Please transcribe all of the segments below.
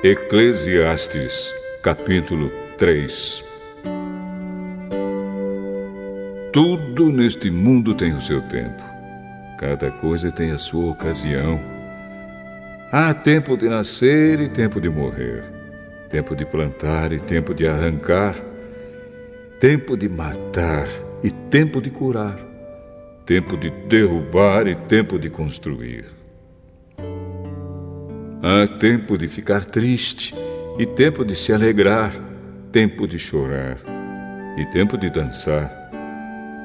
Eclesiastes, capítulo 3. Tudo neste mundo tem o seu tempo. Cada coisa tem a sua ocasião. Há tempo de nascer e tempo de morrer. Tempo de plantar e tempo de arrancar. Tempo de matar e tempo de curar. Tempo de derrubar e tempo de construir. Há tempo de ficar triste e tempo de se alegrar, tempo de chorar e tempo de dançar,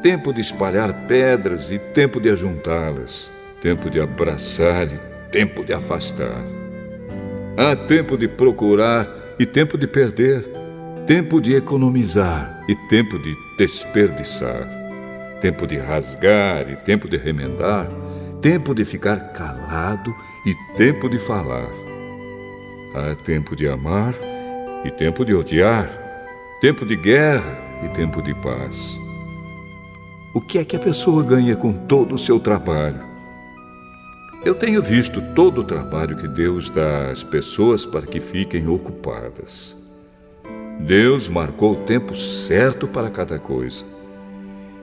tempo de espalhar pedras e tempo de ajuntá-las, tempo de abraçar e tempo de afastar. Há tempo de procurar e tempo de perder, tempo de economizar e tempo de desperdiçar, tempo de rasgar e tempo de remendar, tempo de ficar calado e tempo de falar. Há tempo de amar e tempo de odiar, tempo de guerra e tempo de paz. O que é que a pessoa ganha com todo o seu trabalho? Eu tenho visto todo o trabalho que Deus dá às pessoas para que fiquem ocupadas. Deus marcou o tempo certo para cada coisa.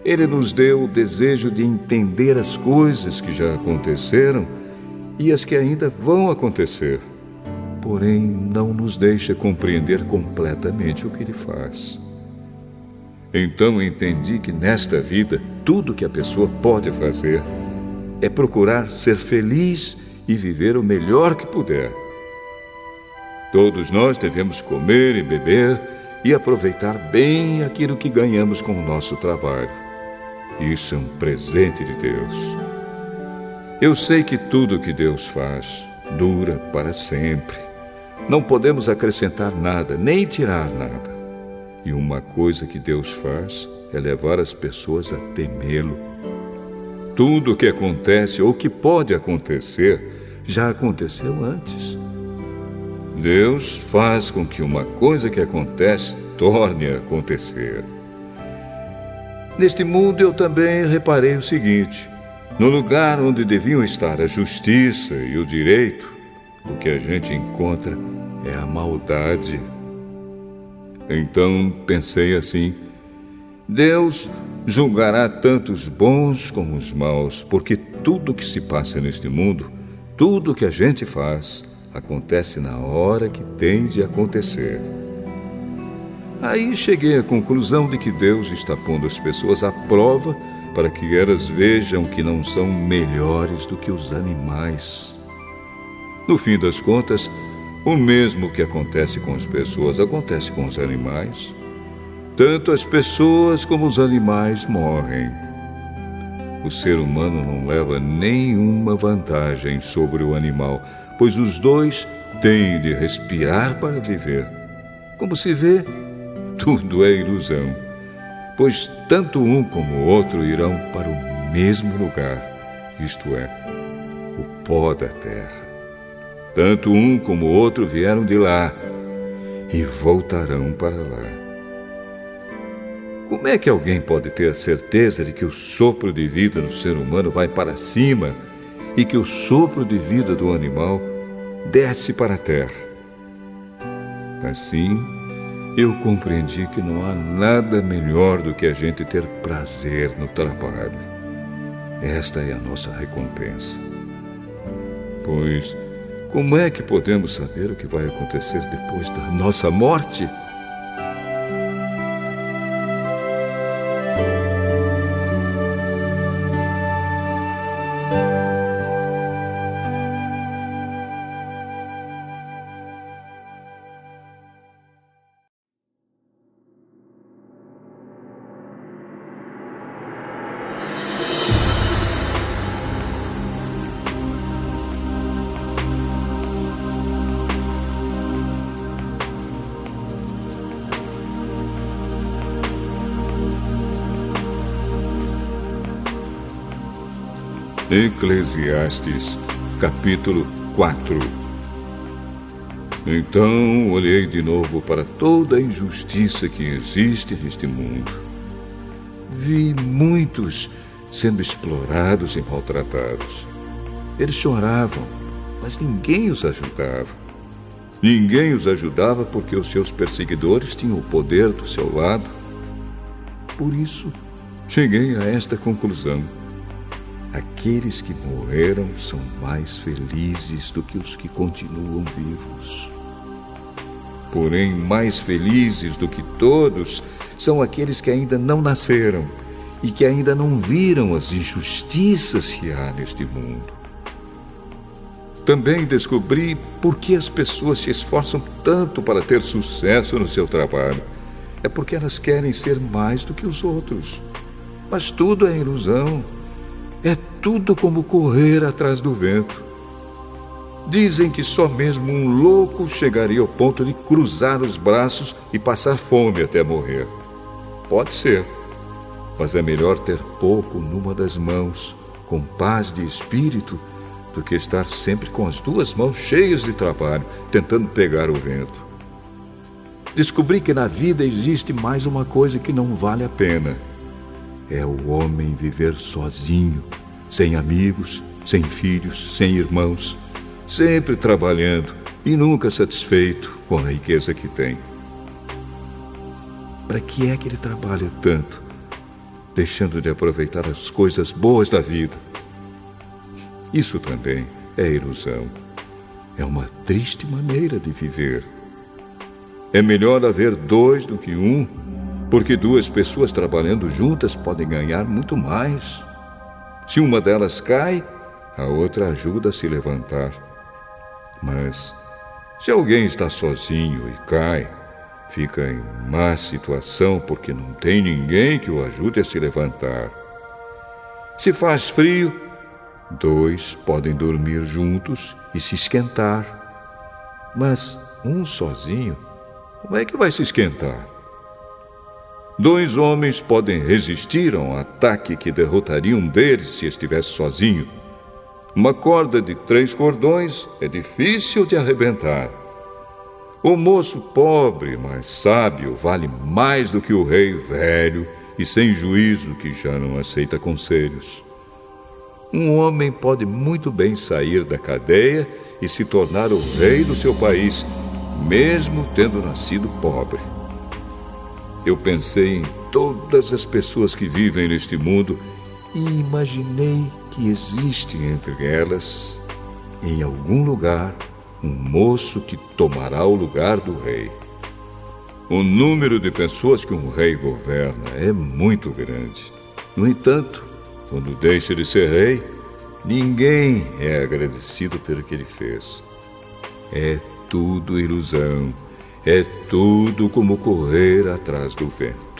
Ele nos deu o desejo de entender as coisas que já aconteceram e as que ainda vão acontecer. Porém, não nos deixa compreender completamente o que Ele faz. Então entendi que nesta vida, tudo que a pessoa pode fazer é procurar ser feliz e viver o melhor que puder. Todos nós devemos comer e beber e aproveitar bem aquilo que ganhamos com o nosso trabalho. Isso é um presente de Deus. Eu sei que tudo que Deus faz dura para sempre. Não podemos acrescentar nada, nem tirar nada. E uma coisa que Deus faz é levar as pessoas a temê-lo. Tudo o que acontece ou que pode acontecer já aconteceu antes. Deus faz com que uma coisa que acontece torne a acontecer. Neste mundo eu também reparei o seguinte: no lugar onde deviam estar a justiça e o direito, o que a gente encontra é a maldade. Então pensei assim: Deus julgará tanto os bons como os maus, porque tudo que se passa neste mundo, tudo que a gente faz, acontece na hora que tem de acontecer. Aí cheguei à conclusão de que Deus está pondo as pessoas à prova para que elas vejam que não são melhores do que os animais. No fim das contas, o mesmo que acontece com as pessoas acontece com os animais. Tanto as pessoas como os animais morrem. O ser humano não leva nenhuma vantagem sobre o animal, pois os dois têm de respirar para viver. Como se vê, tudo é ilusão, pois tanto um como o outro irão para o mesmo lugar, isto é, o pó da terra. Tanto um como o outro vieram de lá e voltarão para lá. Como é que alguém pode ter a certeza de que o sopro de vida do ser humano vai para cima e que o sopro de vida do animal desce para a terra? Assim, eu compreendi que não há nada melhor do que a gente ter prazer no trabalho. Esta é a nossa recompensa. Pois, como é que podemos saber o que vai acontecer depois da nossa morte? Eclesiastes, capítulo 4. Então olhei de novo para toda a injustiça que existe neste mundo. Vi muitos sendo explorados e maltratados. Eles choravam, mas ninguém os ajudava. Ninguém os ajudava porque os seus perseguidores tinham o poder do seu lado. Por isso, cheguei a esta conclusão: aqueles que morreram são mais felizes do que os que continuam vivos. Porém, mais felizes do que todos são aqueles que ainda não nasceram e que ainda não viram as injustiças que há neste mundo. Também descobri por que as pessoas se esforçam tanto para ter sucesso no seu trabalho. É porque elas querem ser mais do que os outros. Mas tudo é ilusão. É tudo como correr atrás do vento. Dizem que só mesmo um louco chegaria ao ponto de cruzar os braços e passar fome até morrer. Pode ser, mas é melhor ter pouco numa das mãos, com paz de espírito, do que estar sempre com as duas mãos cheias de trabalho, tentando pegar o vento. Descobri que na vida existe mais uma coisa que não vale a pena. É o homem viver sozinho, sem amigos, sem filhos, sem irmãos, sempre trabalhando e nunca satisfeito com a riqueza que tem. Para que é que ele trabalha tanto, deixando de aproveitar as coisas boas da vida? Isso também é ilusão. É uma triste maneira de viver. É melhor haver dois do que um, porque duas pessoas trabalhando juntas podem ganhar muito mais. Se uma delas cai, a outra ajuda a se levantar. Mas se alguém está sozinho e cai, fica em má situação porque não tem ninguém que o ajude a se levantar. Se faz frio, dois podem dormir juntos e se esquentar. Mas um sozinho, como é que vai se esquentar? Dois homens podem resistir a um ataque que derrotaria um deles se estivesse sozinho. Uma corda de 3 cordões é difícil de arrebentar. O moço pobre, mas sábio, vale mais do que o rei velho e sem juízo que já não aceita conselhos. Um homem pode muito bem sair da cadeia e se tornar o rei do seu país, mesmo tendo nascido pobre. Eu pensei em todas as pessoas que vivem neste mundo e imaginei que existe entre elas, em algum lugar, um moço que tomará o lugar do rei. O número de pessoas que um rei governa é muito grande. No entanto, quando deixa de ser rei, ninguém é agradecido pelo que ele fez. É tudo ilusão. É tudo como correr atrás do vento.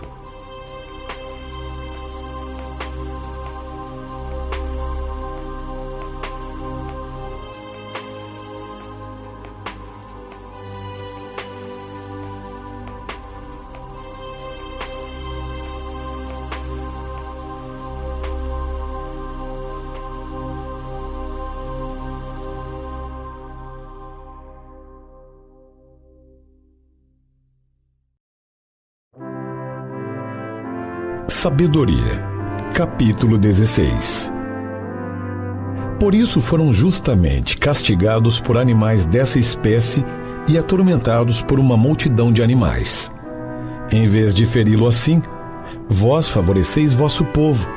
Sabedoria, capítulo 16. Por isso foram justamente castigados por animais dessa espécie e atormentados por uma multidão de animais. Em vez de feri-lo assim, vós favoreceis vosso povo,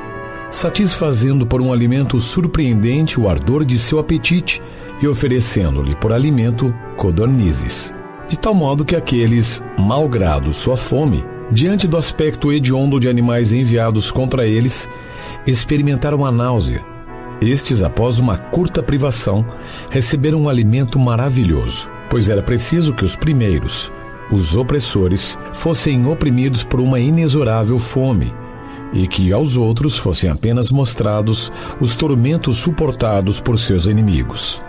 satisfazendo por um alimento surpreendente o ardor de seu apetite e oferecendo-lhe por alimento codornizes, de tal modo que aqueles, malgrado sua fome, diante do aspecto hediondo de animais enviados contra eles, experimentaram a náusea. Estes, após uma curta privação, receberam um alimento maravilhoso, pois era preciso que os primeiros, os opressores, fossem oprimidos por uma inexorável fome, e que aos outros fossem apenas mostrados os tormentos suportados por seus inimigos.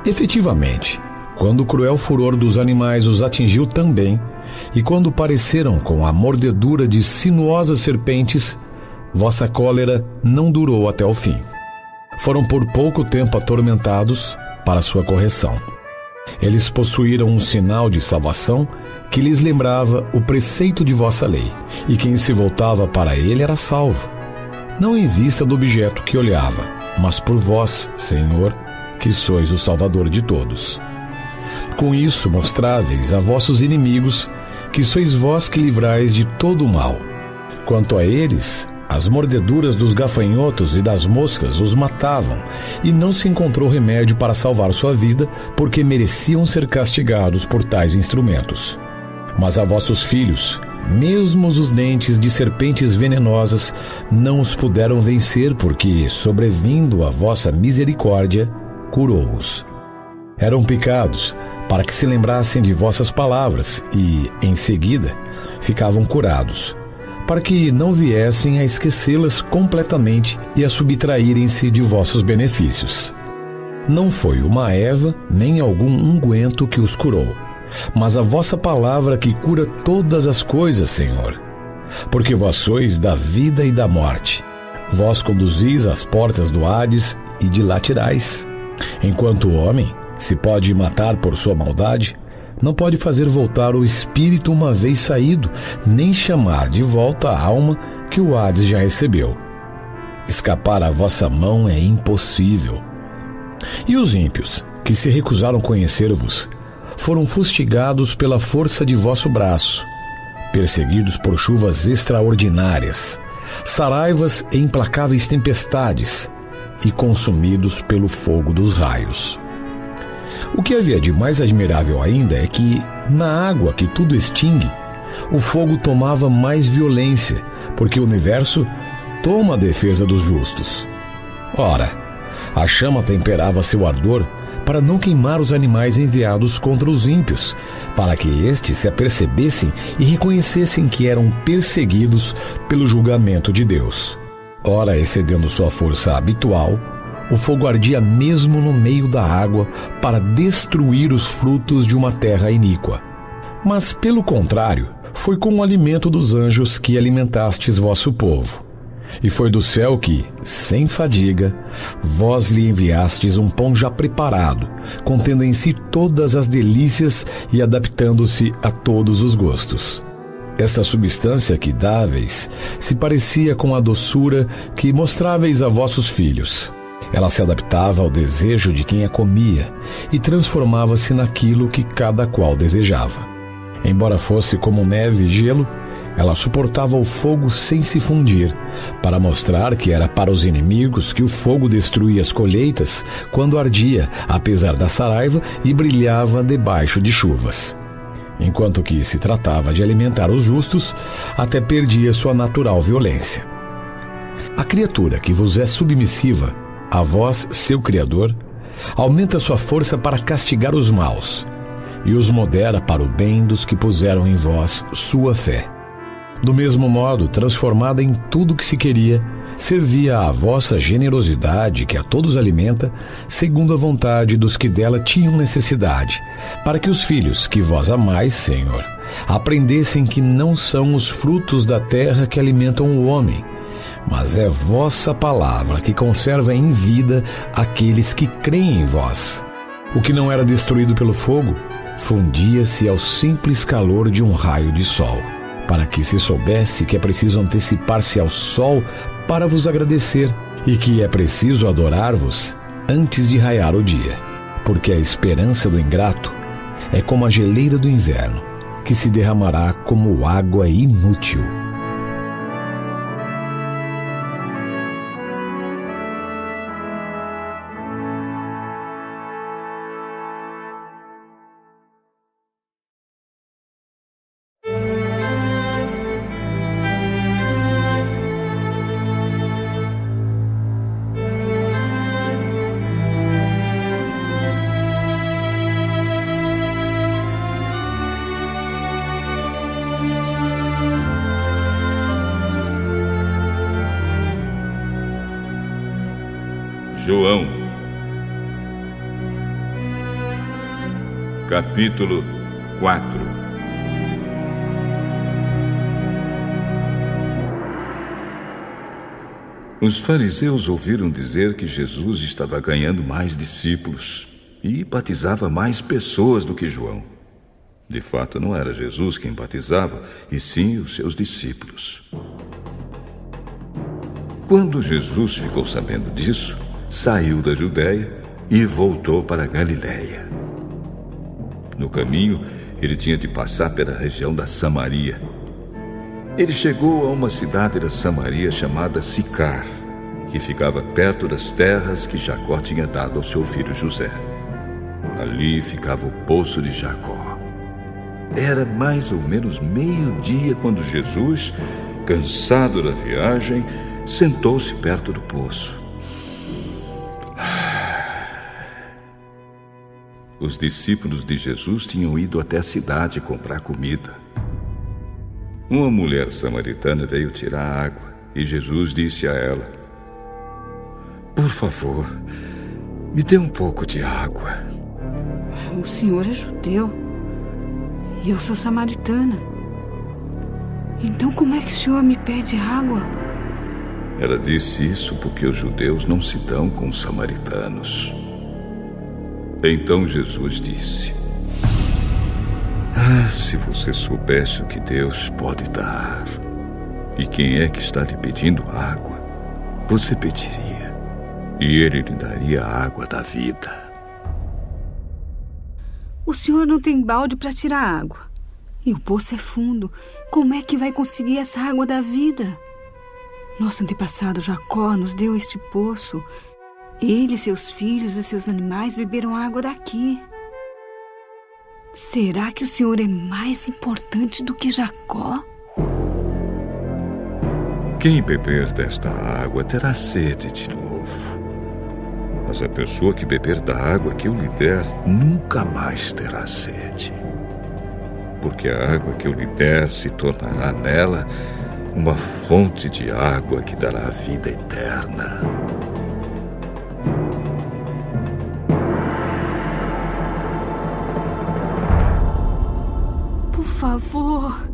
Efetivamente, quando o cruel furor dos animais os atingiu também, e quando pareceram com a mordedura de sinuosas serpentes, vossa cólera não durou até o fim. Foram por pouco tempo atormentados para sua correção. Eles possuíram um sinal de salvação que lhes lembrava o preceito de vossa lei, e quem se voltava para ele era salvo, não em vista do objeto que olhava, mas por vós, Senhor, que sois o Salvador de todos. Com isso mostráveis a vossos inimigos que sois vós que livrais de todo o mal. Quanto a eles, as mordeduras dos gafanhotos e das moscas os matavam, e não se encontrou remédio para salvar sua vida, porque mereciam ser castigados por tais instrumentos. Mas a vossos filhos, mesmo os dentes de serpentes venenosas, não os puderam vencer, porque, sobrevindo a vossa misericórdia, curou-os. Eram picados, para que se lembrassem de vossas palavras, e, em seguida, ficavam curados, para que não viessem a esquecê-las completamente e a subtraírem-se de vossos benefícios. Não foi uma erva, nem algum unguento que os curou, mas a vossa palavra que cura todas as coisas, Senhor. Porque vós sois da vida e da morte. Vós conduzis as portas do Hades e de lá tirais. Enquanto o homem se pode matar por sua maldade, não pode fazer voltar o espírito uma vez saído, nem chamar de volta a alma que o Hades já recebeu. Escapar à vossa mão é impossível. E os ímpios, que se recusaram conhecer-vos, foram fustigados pela força de vosso braço, perseguidos por chuvas extraordinárias, saraivas e implacáveis tempestades, e consumidos pelo fogo dos raios. O que havia de mais admirável ainda é que, na água que tudo extingue, o fogo tomava mais violência, porque o universo toma a defesa dos justos. Ora, a chama temperava seu ardor para não queimar os animais enviados contra os ímpios, para que estes se apercebessem e reconhecessem que eram perseguidos pelo julgamento de Deus. Ora, excedendo sua força habitual, o fogo ardia mesmo no meio da água para destruir os frutos de uma terra iníqua. Mas, pelo contrário, foi com o alimento dos anjos que alimentastes vosso povo. E foi do céu que, sem fadiga, vós lhe enviastes um pão já preparado, contendo em si todas as delícias e adaptando-se a todos os gostos. Esta substância que dáveis se parecia com a doçura que mostráveis a vossos filhos. Ela se adaptava ao desejo de quem a comia e transformava-se naquilo que cada qual desejava. Embora fosse como neve e gelo, ela suportava o fogo sem se fundir, para mostrar que era para os inimigos que o fogo destruía as colheitas quando ardia, apesar da saraiva, e brilhava debaixo de chuvas. Enquanto que se tratava de alimentar os justos, até perdia sua natural violência. A criatura que vos é submissiva, a vós, seu Criador, aumenta sua força para castigar os maus, e os modera para o bem dos que puseram em vós sua fé. Do mesmo modo, transformada em tudo que se queria, servia à vossa generosidade, que a todos alimenta, segundo a vontade dos que dela tinham necessidade, para que os filhos que vós amais, Senhor, aprendessem que não são os frutos da terra que alimentam o homem, mas é vossa palavra que conserva em vida aqueles que creem em vós. O que não era destruído pelo fogo, fundia-se ao simples calor de um raio de sol, para que se soubesse que é preciso antecipar-se ao sol para vos agradecer, e que é preciso adorar-vos antes de raiar o dia, porque a esperança do ingrato é como a geleira do inverno, que se derramará como água inútil. João, capítulo 4. Os fariseus ouviram dizer que Jesus estava ganhando mais discípulos e batizava mais pessoas do que João. De fato, não era Jesus quem batizava, e sim os seus discípulos. Quando Jesus ficou sabendo disso, saiu da Judéia e voltou para a Galiléia. No caminho, ele tinha de passar pela região da Samaria. Ele chegou a uma cidade da Samaria chamada Sicar, que ficava perto das terras que Jacó tinha dado ao seu filho José. Ali ficava o poço de Jacó. Era mais ou menos meio-dia quando Jesus, cansado da viagem, sentou-se perto do poço. Os discípulos de Jesus tinham ido até a cidade comprar comida. Uma mulher samaritana veio tirar água e Jesus disse a ela: "Por favor, me dê um pouco de água." O senhor é judeu e eu sou samaritana. Então como é que o senhor me pede água? Ela disse isso porque os judeus não se dão com os samaritanos. Então Jesus disse: se você soubesse o que Deus pode dar e quem é que está lhe pedindo água, você pediria e ele lhe daria a água da vida. O senhor não tem balde para tirar água e o poço é fundo. Como é que vai conseguir essa água da vida? Nosso antepassado Jacó nos deu este poço. Ele, seus filhos e seus animais beberam água daqui. Será que o senhor é mais importante do que Jacó? Quem beber desta água terá sede de novo. Mas a pessoa que beber da água que eu lhe der nunca mais terá sede. Porque a água que eu lhe der se tornará nela uma fonte de água que dará a vida eterna. Por favor,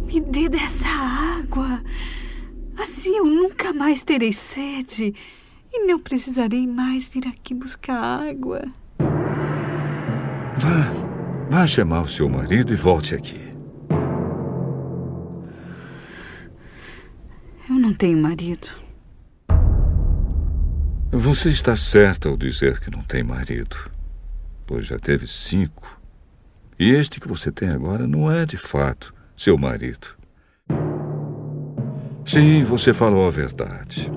me dê dessa água. Assim eu nunca mais terei sede e não precisarei mais vir aqui buscar água. Vá chamar o seu marido e volte aqui. Eu não tenho marido. Você está certa ao dizer que não tem marido, pois já teve 5. E este que você tem agora não é, de fato, seu marido. Sim, você falou a verdade.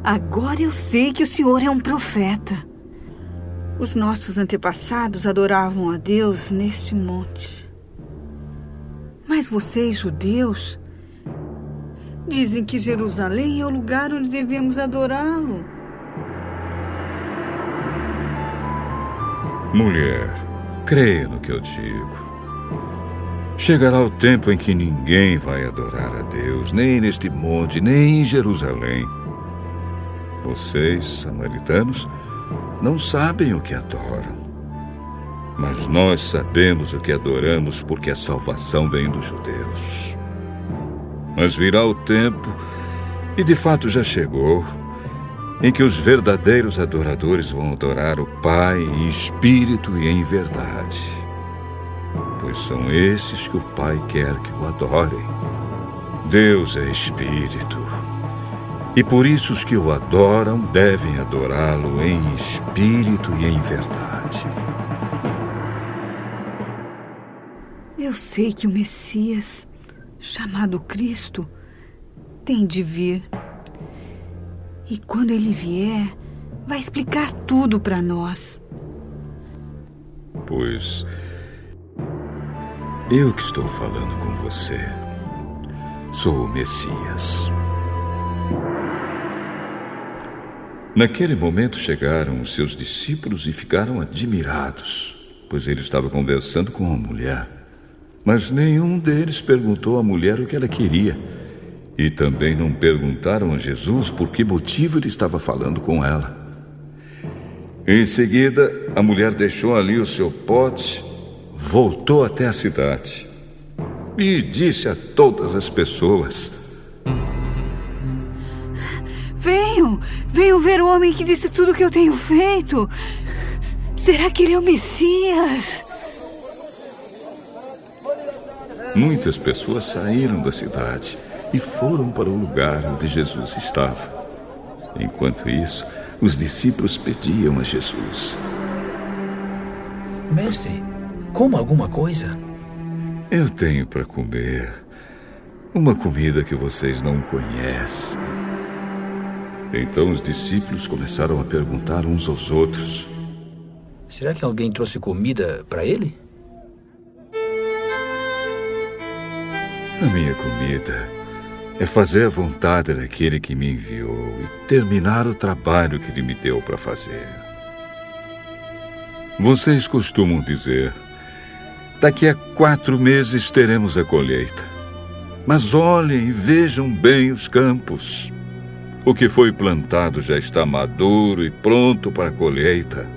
Agora eu sei que o senhor é um profeta. Os nossos antepassados adoravam a Deus neste monte. Mas vocês, judeus, dizem que Jerusalém é o lugar onde devemos adorá-lo. Mulher, creia no que eu digo. Chegará o tempo em que ninguém vai adorar a Deus, nem neste monte, nem em Jerusalém. Vocês, samaritanos, não sabem o que adoram. Mas nós sabemos o que adoramos porque a salvação vem dos judeus. Mas virá o tempo, e de fato já chegou, em que os verdadeiros adoradores vão adorar o Pai em espírito e em verdade. Pois são esses que o Pai quer que o adorem. Deus é espírito. E por isso os que o adoram devem adorá-lo em espírito e em verdade. Eu sei que o Messias, chamado Cristo, tem de vir. E quando ele vier, vai explicar tudo para nós. Pois eu que estou falando com você sou o Messias. Naquele momento chegaram os seus discípulos e ficaram admirados, pois ele estava conversando com uma mulher. Mas nenhum deles perguntou à mulher o que ela queria. E também não perguntaram a Jesus por que motivo ele estava falando com ela. Em seguida, a mulher deixou ali o seu pote, voltou até a cidade e disse a todas as pessoas: Venham ver o homem que disse tudo o que eu tenho feito. Será que ele é o Messias? Muitas pessoas saíram da cidade e foram para o lugar onde Jesus estava. Enquanto isso, os discípulos pediam a Jesus: Mestre, coma alguma coisa? Eu tenho para comer uma comida que vocês não conhecem. Então os discípulos começaram a perguntar uns aos outros: Será que alguém trouxe comida para ele? A minha comida é fazer a vontade daquele que me enviou e terminar o trabalho que ele me deu para fazer. Vocês costumam dizer: daqui a 4 meses teremos a colheita. Mas olhem e vejam bem os campos. O que foi plantado já está maduro e pronto para a colheita.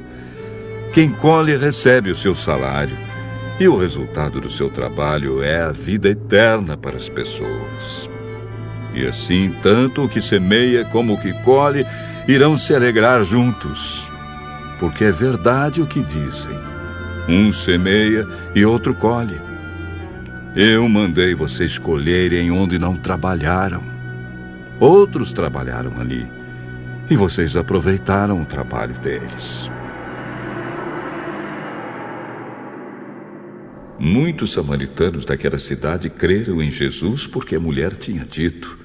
Quem colhe recebe o seu salário, e o resultado do seu trabalho é a vida eterna para as pessoas. E assim, tanto o que semeia como o que colhe irão se alegrar juntos. Porque é verdade o que dizem: um semeia e outro colhe. Eu mandei vocês colherem onde não trabalharam. Outros trabalharam ali, e vocês aproveitaram o trabalho deles. Muitos samaritanos daquela cidade creram em Jesus porque a mulher tinha dito: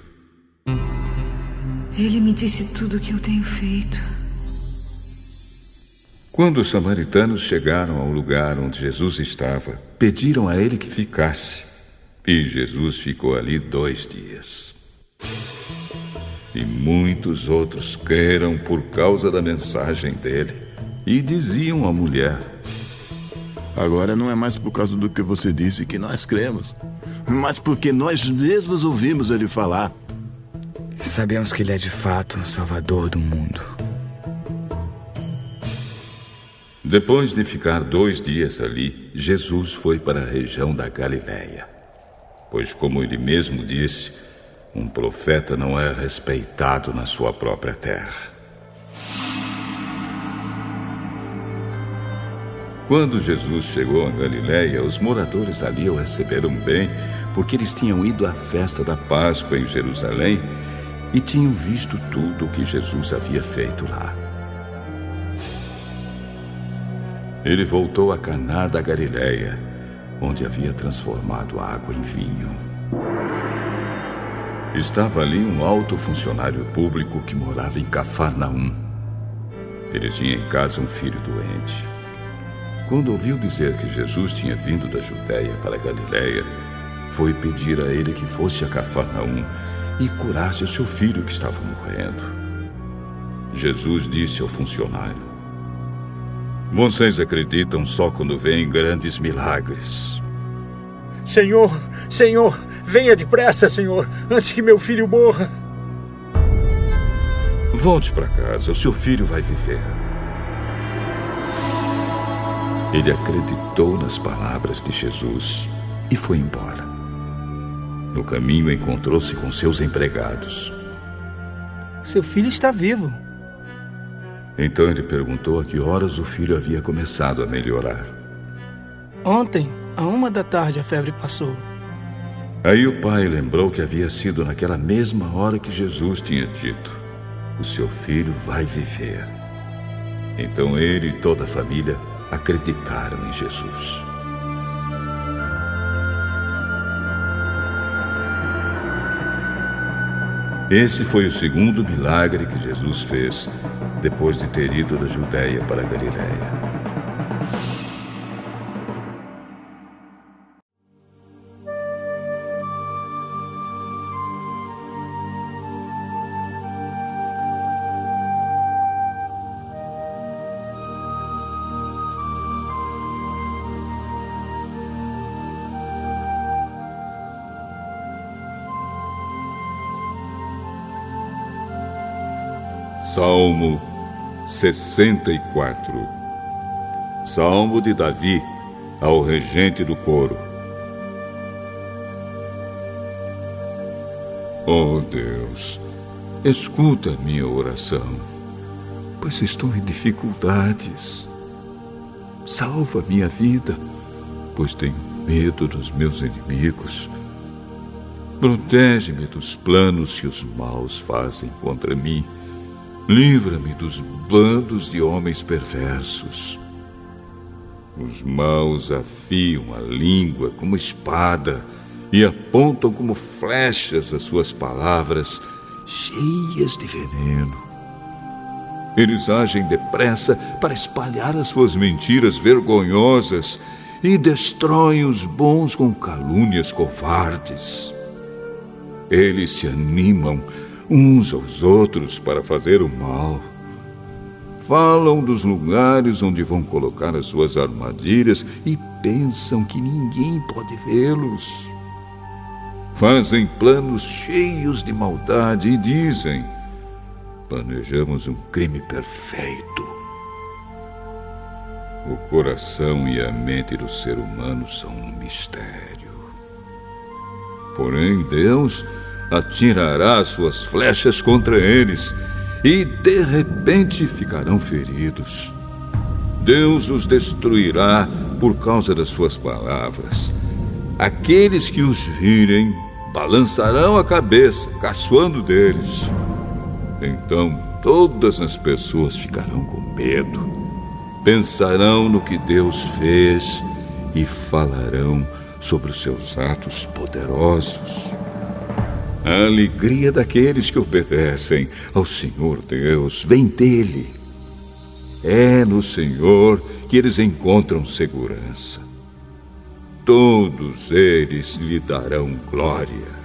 Ele me disse tudo o que eu tenho feito. Quando os samaritanos chegaram ao lugar onde Jesus estava, pediram a ele que ficasse. E Jesus ficou ali 2 dias. E muitos outros creram por causa da mensagem dele. E diziam à mulher: Agora não é mais por causa do que você disse que nós cremos, mas porque nós mesmos ouvimos ele falar. Sabemos que ele é de fato o Salvador do mundo. Depois de ficar 2 dias ali, Jesus foi para a região da Galileia. Pois, como ele mesmo disse, um profeta não é respeitado na sua própria terra. Quando Jesus chegou a Galileia, os moradores ali o receberam bem, porque eles tinham ido à festa da Páscoa em Jerusalém e tinham visto tudo o que Jesus havia feito lá. Ele voltou a Caná da Galileia, onde havia transformado a água em vinho. Estava ali um alto funcionário público que morava em Cafarnaum. Ele tinha em casa um filho doente. Quando ouviu dizer que Jesus tinha vindo da Judéia para a Galileia, foi pedir a ele que fosse a Cafarnaum e curasse o seu filho que estava morrendo. Jesus disse ao funcionário: Vocês acreditam só quando veem grandes milagres. Senhor, Senhor, venha depressa, Senhor, antes que meu filho morra. Volte para casa, o seu filho vai viver. Ele acreditou nas palavras de Jesus e foi embora. No caminho, encontrou-se com seus empregados. Seu filho está vivo. Então ele perguntou a que horas o filho havia começado a melhorar. Ontem, à 1h a febre passou. Aí o pai lembrou que havia sido naquela mesma hora que Jesus tinha dito: o seu filho vai viver. Então ele e toda a família acreditaram em Jesus. Esse foi o segundo milagre que Jesus fez depois de ter ido da Judéia para a Galileia. Salmo 64. Salmo de Davi ao regente do coro. Oh Deus, escuta a minha oração, pois estou em dificuldades. Salva minha vida, pois tenho medo dos meus inimigos. Protege-me dos planos que os maus fazem contra mim. Livra-me dos bandos de homens perversos. Os maus afiam a língua como espada e apontam como flechas as suas palavras, cheias de veneno. Eles agem depressa para espalhar as suas mentiras vergonhosas e destroem os bons com calúnias covardes. Eles se animam uns aos outros para fazer o mal. Falam dos lugares onde vão colocar as suas armadilhas e pensam que ninguém pode vê-los. Fazem planos cheios de maldade e dizem: planejamos um crime perfeito. O coração e a mente do ser humano são um mistério. Porém, Deus atirará suas flechas contra eles e, de repente, ficarão feridos. Deus os destruirá por causa das suas palavras. Aqueles que os virem balançarão a cabeça, caçoando deles. Então, todas as pessoas ficarão com medo. Pensarão no que Deus fez e falarão sobre os seus atos poderosos. A alegria daqueles que obedecem ao Senhor Deus vem dele. É no Senhor que eles encontram segurança. Todos eles lhe darão glória.